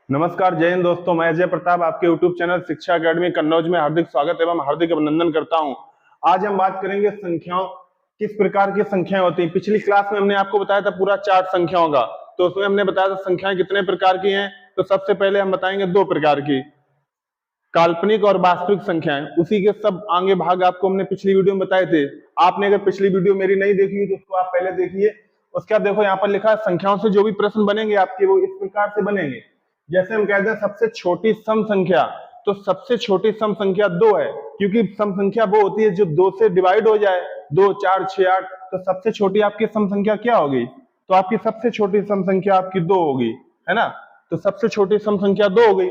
नमस्कार, जय हिंद दोस्तों। मैं अजय प्रताप आपके YouTube चैनल शिक्षा अकेडमी कन्नौज में हार्दिक स्वागत एवं हार्दिक अभिनंदन करता हूं। आज हम बात करेंगे संख्याओं, किस प्रकार की संख्याएं होती हैं। पिछली क्लास में हमने आपको बताया था पूरा चार्ट संख्याओं का, तो उसमें हमने बताया था संख्याएं कितने प्रकार की हैं। तो सबसे पहले हम बताएंगे दो प्रकार की, काल्पनिक और वास्तविक संख्याएं। उसी के सब आगे भाग आपको हमने पिछली वीडियो में बताए थे। आपने अगर पिछली वीडियो मेरी नहीं देखी तो उसको आप पहले देखिए। उसके बाद देखो यहाँ पर लिखा है संख्याओं से जो भी प्रश्न बनेंगे आपके वो इस प्रकार से बनेंगे। जैसे हम कहते हैं सबसे छोटी सम संख्या, तो सबसे छोटी सम संख्या 2 है, क्योंकि सम संख्या वो होती है जो 2 से डिवाइड हो जाए, 2, 4, 6, 8। तो सबसे छोटी आपकी सम संख्या क्या होगी? तो आपकी सबसे छोटी सम संख्या आपकी 2 होगी, है ना। तो सबसे छोटी सम संख्या 2 हो गई।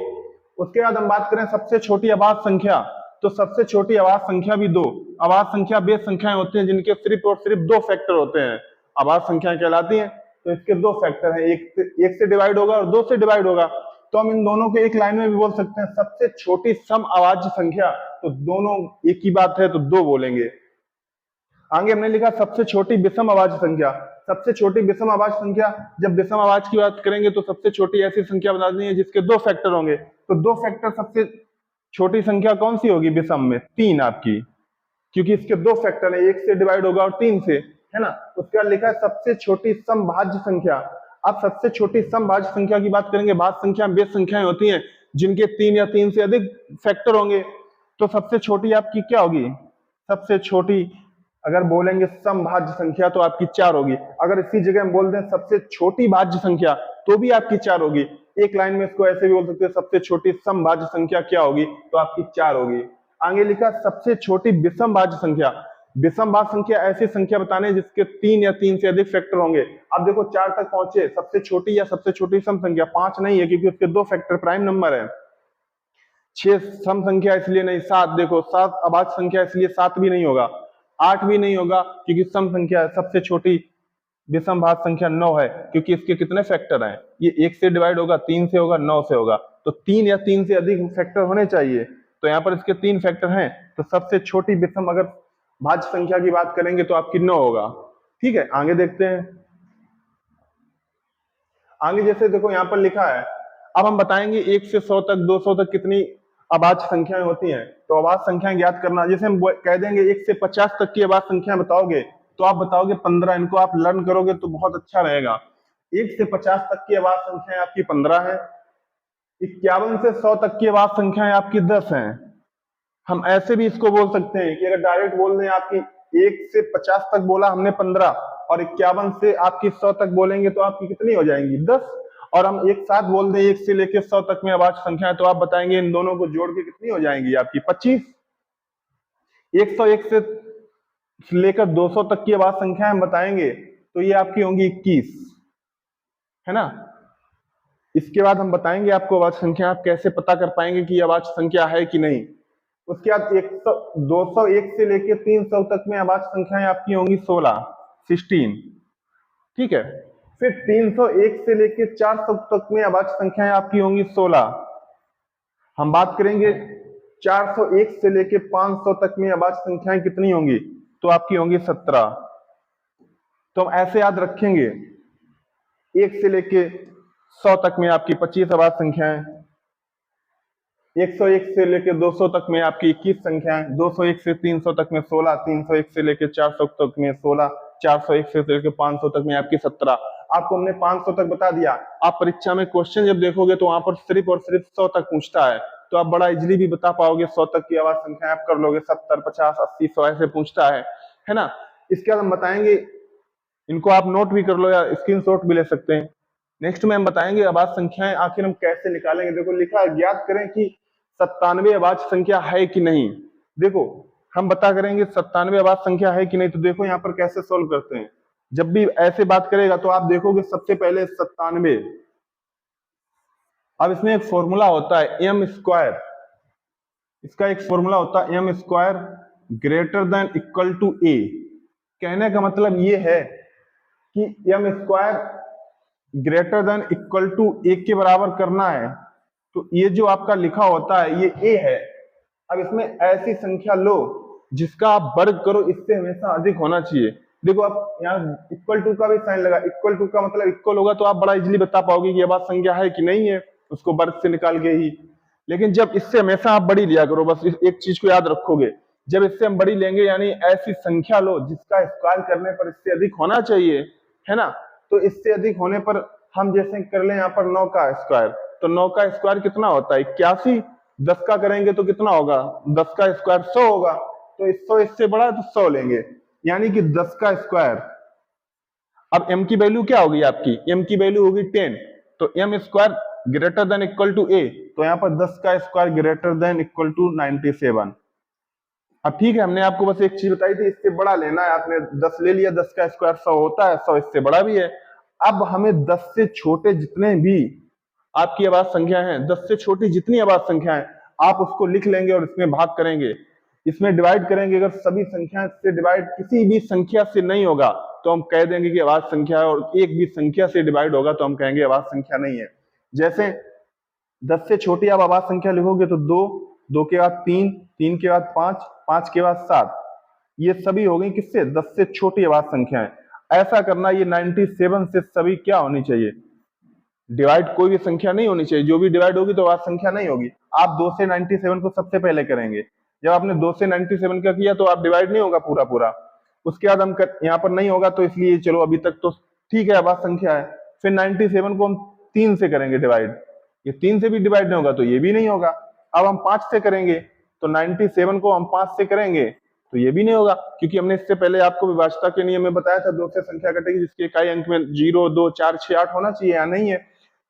उसके बाद हम बात करें सबसे छोटी अभाज्य संख्या, तो सबसे छोटी अभाज्य संख्या भी 2। अभाज्य संख्या वे संख्याएं होती हैं जिनके सिर्फ और सिर्फ 2 फैक्टर होते हैं, अभाज्य संख्याएं कहलाती हैं। तो इसके 2 फैक्टर हैं, एक से डिवाइड होगा और 2 से डिवाइड होगा। तो हम इन दोनों को एक लाइन में भी बोल सकते हैं, सबसे छोटी सम अभाज्य संख्या। तो दोनों एक ही बात है, तो 2 बोलेंगे। आगे हमने लिखा सबसे छोटी विषम अभाज्य संख्या। सबसे छोटी विषम अभाज्य संख्या, जब विषम अभाज्य की बात करेंगे तो सबसे छोटी ऐसी संख्या बतानी है जिसके 2 फैक्टर होंगे। तो 2 फैक्टर सबसे छोटी संख्या कौन सी होगी विषम में? 3 आपकी, क्योंकि इसके 2 फैक्टर है, 1 से डिवाइड होगा और 3 से, है ना। उसके बाद लिखा है सबसे छोटी समभाज्य संख्या। अब सबसे छोटी समभाज्य संख्या की बात करेंगे। भाज्य संख्या वे संख्याएं होती हैं जिनके 3 या 3 से अधिक फैक्टर होंगे। तो सबसे छोटी आपकी क्या होगी? सबसे छोटी अगर बोलेंगे समभाज्य संख्या तो आपकी 4 होगी। अगर इसी जगह हम बोल दें सबसे छोटी भाज्य संख्या तो भी आपकी 4 होगी। एक लाइन में इसको ऐसे भी बोल सकते हैं, सबसे छोटी समभाज्य संख्या क्या होगी? तो आपकी 4 होगी। आगे लिखा सबसे छोटी विषम भाज्य संख्या। विषम भाज्य संख्या ऐसी संख्या बताने जिसके 3 या 3 से अधिक फैक्टर होंगे। अब देखो 4 तक पहुंचे, सबसे छोटी या सबसे छोटी सम संख्या 5 नहीं है क्योंकि उसके 2 फैक्टर प्राइम नंबर है। 6 सम संख्या इसलिए नहीं। 7 देखो, 7 अभाज्य संख्या इसलिए 7 भी नहीं होगा। 8 भी नहीं होगा क्योंकि सम संख्या सबसे छोटी विषम भाज्य संख्या 9 है, क्योंकि इसके कितने फैक्टर हैं? ये 1 से डिवाइड होगा, 3 से होगा, 9 से होगा। तो 3 या 3 से अधिक फैक्टर होने चाहिए। तो यहाँ पर इसके 3 फैक्टर हैं। तो सबसे छोटी विषम अगर भाज्य संख्या की बात करेंगे तो आपकी 9 होगा। ठीक है, आगे देखते हैं। आगे जैसे देखो यहाँ पर लिखा है, अब हम बताएंगे 1 से 100 तक, 200 तक कितनी अभाज्य संख्याएं होती हैं। तो अभाज्य संख्याएं ज्ञात करना, जैसे हम कह देंगे 1 से 50 तक की अभाज्य संख्या बताओगे तो आप बताओगे 15। इनको आप लर्न करोगे तो बहुत अच्छा रहेगा। 1 से 50 तक की अभाज्य संख्याएं आपकी 15 है। 51 से 100 तक की अभाज्य संख्याएं आपकी 10 हैं। हम ऐसे भी इसको बोल सकते हैं कि अगर डायरेक्ट बोल दें आपकी 1 से 50 तक बोला हमने 15, और 51 से आपकी 100 तक बोलेंगे तो आपकी कितनी हो जाएंगी? 10। और हम एक साथ बोल दें 1 से लेकर 100 तक में अभाज्य संख्या है तो आप बताएंगे इन दोनों को जोड़ के कितनी हो जाएंगी आपकी? 25। 101 से लेकर 200 तक की अभाज्य संख्या हम बताएंगे तो ये आपकी होंगी 21, है ना। इसके बाद हम बताएंगे आपको अभाज्य संख्या आप कैसे पता कर पाएंगे कि अभाज्य संख्या है कि नहीं। उसके बाद 201 से लेके 300 तक में अभाज्य संख्याएं आपकी होंगी 16। ठीक है। फिर 301 से लेके 400 तक में अभाज्य संख्याएं आपकी होंगी 16। हम बात करेंगे 401 से लेके 500 तक में अभाज्य संख्याएं कितनी होंगी? तो आपकी होंगी 17। तो हम ऐसे याद रखेंगे, 1 से लेके 100 तक में आपकी 25 अभाज्य संख्याएं, 101 से लेके 200 तक में आपकी 21 संख्याएं, 201 से 300 तक में 16, 301 से लेके 400 तक में 16, 401 से लेके 500 तक में आपकी 17। आपको हमने 500 तक बता दिया। आप परीक्षा में क्वेश्चन जब देखोगे तो वहां पर सिर्फ और सिर्फ 100 तक पूछता है, तो आप बड़ा इजिली भी बता पाओगे। 100 तक की अभाज्य संख्या आप कर लोगे। 70, 50, 80, 100 ऐसे पूछता है ना। इसके बाद हम बताएंगे, इनको आप नोट भी कर लो या स्क्रीनशॉट भी ले सकते हैं। नेक्स्ट में हम बताएंगे अभाज्य संख्याएं आखिर हम कैसे निकालेंगे। देखो लिखा है ज्ञात करें कि 97 अभाज्य संख्या है कि नहीं। देखो हम बता करेंगे 97 अभाज्य संख्या है कि नहीं। तो देखो यहाँ पर कैसे सोल्व करते हैं। जब भी ऐसे बात करेगा तो आप देखोगे सबसे पहले 97। अब इसमें एक फॉर्मूला होता है एम स्क्वायर। इसका एक फॉर्मूला होता है M square greater than equal to A. कहने का मतलब ये है कि M square greater than equal to A के बराबर करना है। तो ये जो आपका लिखा होता है ये ए है। अब इसमें ऐसी संख्या लो जिसका आप वर्ग करो इससे हमेशा अधिक होना चाहिए। देखो आप यहाँ इक्वल टू का भी साइन लगा, इक्वल टू का मतलब इक्वल होगा तो आप बड़ा इजीली बता पाओगे कि ये बात संख्या है कि नहीं है। उसको वर्ग से निकाल के ही। लेकिन जब इससे हमेशा आप बड़ी लिया करो, बस एक चीज को याद रखोगे, जब इससे हम बड़ी लेंगे यानी ऐसी संख्या लो जिसका स्क्वायर करने पर इससे अधिक होना चाहिए, है ना। तो इससे अधिक होने पर हम जैसे कर ले यहाँ पर 9 का स्क्वायर, तो 9 का स्क्वायर कितना होता है 81। 10 का करेंगे तो कितना होगा, 10 का स्क्वायर 100 होगा। तो 100 इससे बड़ा है तो 100 लेंगे, यानी कि 10 का स्क्वायर। अब m की वैल्यू क्या होगी आपकी, m की वैल्यू होगी 10, तो m square greater than equal to a, तो यहाँ पर 10 का square greater than equal to 97। अब ठीक है, हमने आपको बस एक चीज बताई थी, इससे बड़ा लेना है, आपने 10 ले लिया, 10 का स्क्वायर 100 होता है, 100 इससे बड़ा भी है। अब हमें 10 से छोटे जितने भी आपकी आवाज संख्या है, 10 से छोटी जितनी आवाज संख्या है, आप उसको लिख लेंगे और इसमें भाग करेंगे, इसमें डिवाइड करेंगे। अगर सभी संख्या से डिवाइड किसी भी संख्या से नहीं होगा तो हम कह देंगे कि आवाज संख्या है, और एक भी संख्या से डिवाइड होगा तो हम कहेंगे आवाज संख्या नहीं है। जैसे 10 से छोटी आप आवाज संख्या लिखोगे तो 2, 2 के बाद 3, 3 के बाद 5, 5 के बाद 7, ये सभी हो गई किससे, 10 से छोटी आवाज संख्याएं। ऐसा करना, ये 97 से सभी क्या होनी चाहिए, डिवाइड कोई भी संख्या नहीं होनी चाहिए, जो भी डिवाइड होगी तो आवाज संख्या नहीं होगी। आप 2 से 97 को सबसे पहले करेंगे, जब आपने 2 से 97 का किया तो आप डिवाइड नहीं होगा पूरा पूरा, उसके बाद हम यहाँ पर नहीं होगा, तो इसलिए चलो अभी तक तो ठीक है आवाज संख्या है। फिर 97 को हम 3 से करेंगे डिवाइड, ये 3 से भी डिवाइड नहीं होगा तो ये भी नहीं होगा। अब हम 5 से करेंगे, तो 97 को हम 5 से करेंगे तो ये भी नहीं होगा, क्योंकि हमने इससे पहले आपको विभाज्यता के नियम में बताया था 2 से संख्या कटेगी जिसके इकाई अंक में 0, 2, 4, 6, 8 होना चाहिए, या नहीं है।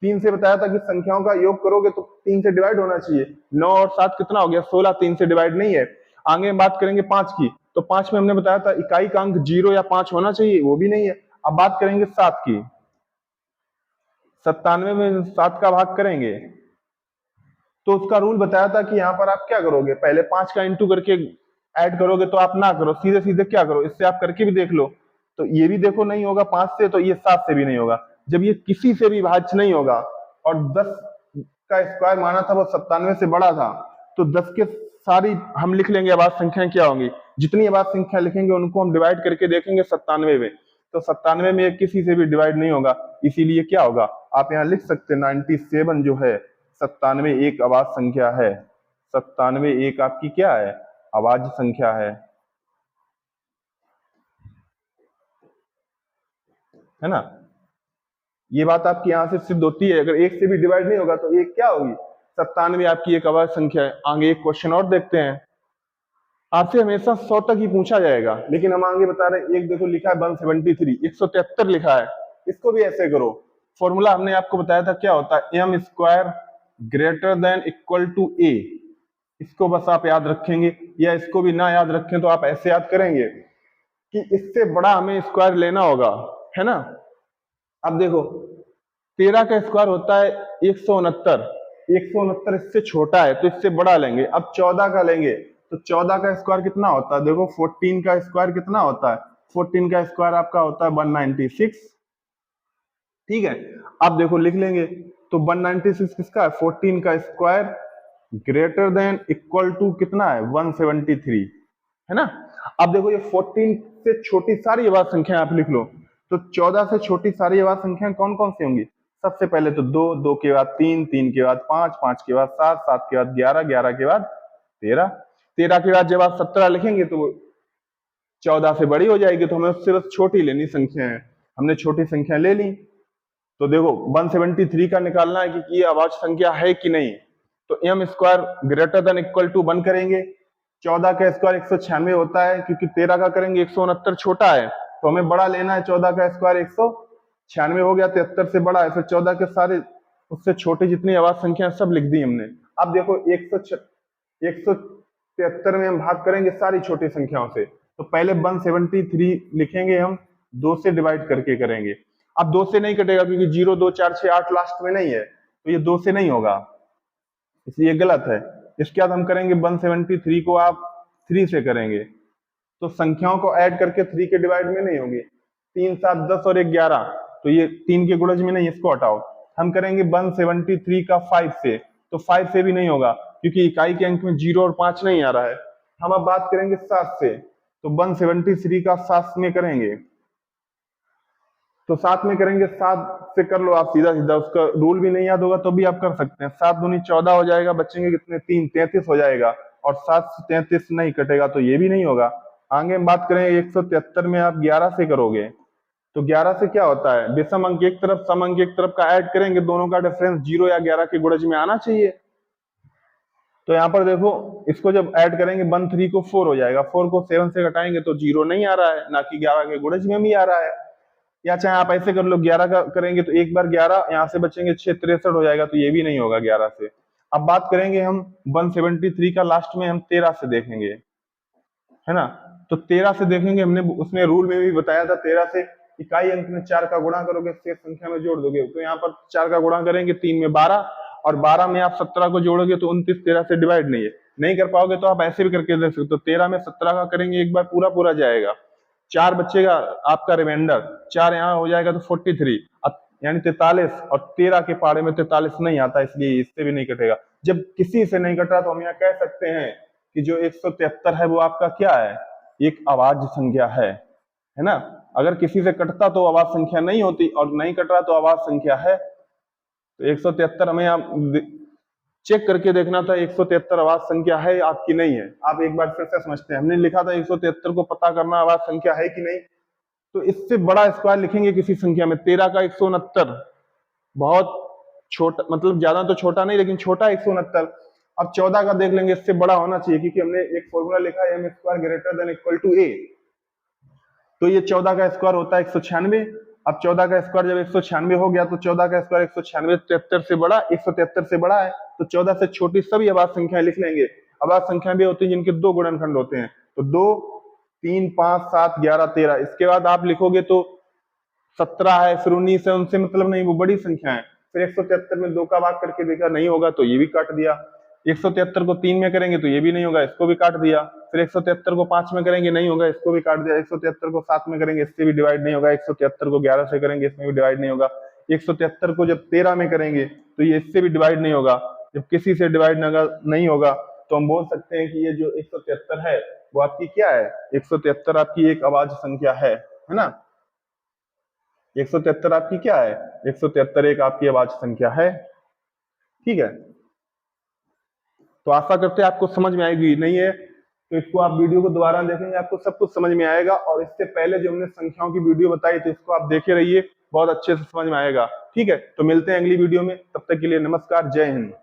3 से बताया था कि संख्याओं का योग करोगे तो 3 से डिवाइड होना चाहिए। 9 और 7 कितना हो गया, 16, 3 से डिवाइड नहीं है। आगे हम बात करेंगे 5 की, तो 5 में हमने बताया था इकाई का अंक 0 या 5 होना चाहिए, वो भी नहीं है। अब बात करेंगे 7 की, 97 में 7 का भाग करेंगे तो उसका रूल बताया था कि यहाँ पर आप क्या करोगे, पहले 5 का इंटू करके ऐड करोगे, तो आप ना करो, सीधे सीधे क्या करो, इससे आप करके भी देख लो, तो ये भी देखो नहीं होगा 5 से, तो ये 7 से भी नहीं होगा। जब ये किसी से भी भाज्य नहीं होगा और 10 का स्क्वायर माना था वो 97 से बड़ा था, तो 10 के सारी हम लिख लेंगे आवाज संख्याएं क्या होंगी, जितनी आवाज संख्या लिखेंगे उनको हम डिवाइड करके देखेंगे 97 में, तो 97 में किसी से भी डिवाइड नहीं होगा, इसीलिए क्या होगा, आप यहाँ लिख सकते 97 जो है 97 एक आवाज संख्या है, 97 एक आपकी क्या है, आवाज संख्या है ना। ये बात आपकी यहां से सिद्ध होती है, अगर एक से भी डिवाइड नहीं होगा तो एक क्या होगी, 97 आपकी एक आवाज संख्या है। आगे एक क्वेश्चन और देखते हैं, आपसे हमेशा 100 तक ही पूछा जाएगा, लेकिन हम आगे बता रहे हैं, एक देखो लिखा है 173, 173 लिखा है, इसको भी ऐसे करो। फॉर्मूला हमने आपको बताया था क्या होता है, m square greater than equal to a, इसको बस आप याद रखेंगे, या इसको भी ना याद रखें तो आप ऐसे याद करेंगे कि इससे बड़ा हमें स्क्वायर लेना होगा, है ना। अब देखो 13 का स्क्वायर होता है 169, 169 इससे छोटा है तो इससे बड़ा लेंगे। अब 14 का लेंगे तो 14 का स्क्वायर कितना होता है, देखो 14 का स्क्वायर कितना होता है, 14 का स्क्वायर आपका होता है 196, ठीक है। अब देखो लिख लेंगे तो 196 किसका है, 14 का square greater than equal to कितना है 173, है ना। अब देखो ये 14 से छोटी सारी आवाज संख्या आप लिख लो, तो 14 से छोटी सारी आवाज संख्या कौन कौन सी होंगी, सबसे पहले तो 2, 2 के बाद 3, 3 के बाद 5, 5 के बाद 7, 7 के बाद 11, 11 के बाद 13, 13 के बाद जब आप 17 लिखेंगे तो 14 से बड़ी हो जाएगी, तो हमें उससे बस छोटी लेनी संख्या है, हमने छोटी संख्या ले ली। तो देखो 173 का निकालना है कि ये आवाज संख्या है कि नहीं, तो m square greater than equal to 1 करेंगे, 14 का स्क्वायर 196 होता है, क्योंकि 13 का करेंगे 169 छोटा है, तो हमें बड़ा लेना है, 14 का स्क्वायर 196 हो गया, 73 से बड़ा है, फिर 14 के सारे उससे छोटे जितनी आवाज संख्या सब लिख दी हमने। अब देखो 173 में हम भाग करेंगे सारी छोटी संख्याओं से, तो पहले 173 लिखेंगे हम, 2 से डिवाइड करके करेंगे। अब 2 से नहीं कटेगा क्योंकि 0, 2, 4, 6, 8 लास्ट में नहीं है, तो ये 2 से नहीं होगा, इसलिए गलत है। इसके बाद हम करेंगे 173 को आप 3 से करेंगे, तो संख्याओं को ऐड करके 3 के डिवाइड में नहीं होगी, 3, 7, 10 और 1, 11, तो ये 3 के गुणज में नहीं, इसको हटाओ। हम करेंगे 173 का 5 से, तो 5 से भी नहीं होगा क्योंकि इकाई के अंक में 0 और 5 नहीं आ रहा है। हम अब बात करेंगे 7 से, तो 173 का 7 में करेंगे तो 7 में करेंगे, 7 से कर लो आप सीधा सीधा, उसका रूल भी नहीं याद होगा तो भी आप कर सकते हैं। 7 दूनी 14 हो जाएगा, बचेंगे कितने, 3, 33 हो जाएगा। और 7 से 33 नहीं कटेगा तो ये भी नहीं होगा। आगे हम बात करें 173 में आप 11 से करोगे तो 11 से क्या होता है, विषम अंक एक तरफ सम अंक एक तरफ का ऐड करेंगे, दोनों का डिफरेंस 0 या 11 के गुणज में आना चाहिए। तो यहाँ पर देखो इसको जब ऐड करेंगे 1 3 को 4 हो जाएगा, 4 को 7 से घटाएंगे तो 0 नहीं आ रहा है, ना कि 11 के गुणज में भी आ रहा है। या चाहे आप ऐसे कर लो, 11 का करेंगे तो एक बार 11, यहाँ से बचेंगे 6, 63 हो जाएगा, तो ये भी नहीं होगा 11 से। अब बात करेंगे हम 173 का, लास्ट में हम 13 से देखेंगे, है ना। तो 13 से देखेंगे, हमने उसमें रूल में भी बताया था, 13 से इकाई अंक में 4 का गुणा करोगे, शेष संख्या में जोड़ दोगे। तो यहाँ पर 4 का गुणा करेंगे, 3 में 12, और 12 में आप 17 को जोड़ोगे तो 29 13 से डिवाइड नहीं कर पाओगे तो आप ऐसे भी करके देख सकते हो। 13 में 17 का करेंगे एक बार, पूरा पूरा जाएगा, 4 बचेगा आपका रिमाइंडर, 4 यहाँ हो जाएगा तो 43 यानी 43, और 13 के पारे में 43 नहीं आता, इसलिए इससे भी नहीं कटेगा। जब किसी से नहीं कटा तो हम यहाँ कह सकते हैं कि जो 173 है वो आपका क्या है, एक अभाज्य संख्या है ना। अगर किसी से कटता तो अभाज्य संख्या नहीं होती, और नहीं कट रहा तो अभाज्य संख्या है। तो 173 हमें आप चेक करके देखना था, 173 अभाज्य संख्या है आपकी नहीं है। आप एक बार फिर से समझते हैं, हमने लिखा था 173 को पता करना अभाज्य संख्या है कि नहीं। तो इससे बड़ा स्क्वायर लिखेंगे किसी संख्या में, 13 का 169, बहुत छोटा, मतलब ज्यादा तो छोटा नहीं लेकिन छोटा 169। अब 14 का देख लेंगे, इससे बड़ा होना चाहिए, क्योंकि हमने एक फॉर्मूला लिखा है, m² greater than equal to a। तो ये 14 का स्क्वायर होता है 196। अब 14 का स्क्वायर जब 196 हो गया तो 14 का स्क्वायर 196 73 से बड़ा, 173 से बड़ा है, तो 14 से छोटी सभी अभाज्य संख्याएं लिख लेंगे। अभाज्य संख्या भी होती है जिनके 2 गुणनखंड होते हैं, तो 2, 3, 5, 7, 11, 13। इसके बाद आप लिखोगे तो 17 है, फिर 19 है, उनसे मतलब नहीं, वो बड़ी संख्या है। फिर 173 में 2 का भाग करके देखा, नहीं होगा तो ये भी काट दिया। 173 को 3 में करेंगे तो ये भी नहीं होगा, इसको भी काट दिया। फिर 173 को 5 में करेंगे, नहीं होगा, इसको भी काट दिया। 173 को 7 में करेंगे, इससे भी डिवाइड नहीं होगा। 173 को 11 से करेंगे, इसमें भी डिवाइड नहीं होगा। 173 को जब 13 में करेंगे तो ये इससे भी डिवाइड नहीं होगा। जब किसी से डिवाइड नहीं होगा तो हम बोल सकते हैं कि ये जो 173 है वो आपकी क्या है, 173 आपकी एक अभाज्य संख्या है ना। 173 आपकी क्या है, 173 एक आपकी अभाज्य संख्या है। ठीक है, तो आशा करते हैं आपको समझ में आएगी। नहीं है तो इसको आप वीडियो को दोबारा देखेंगे, आपको सब कुछ समझ में आएगा। और इससे पहले जो हमने संख्याओं की वीडियो बताई तो इसको आप देखे रहिए, बहुत अच्छे से समझ में आएगा। ठीक है, तो मिलते हैं अगली वीडियो में, तब तक के लिए नमस्कार, जय हिंद।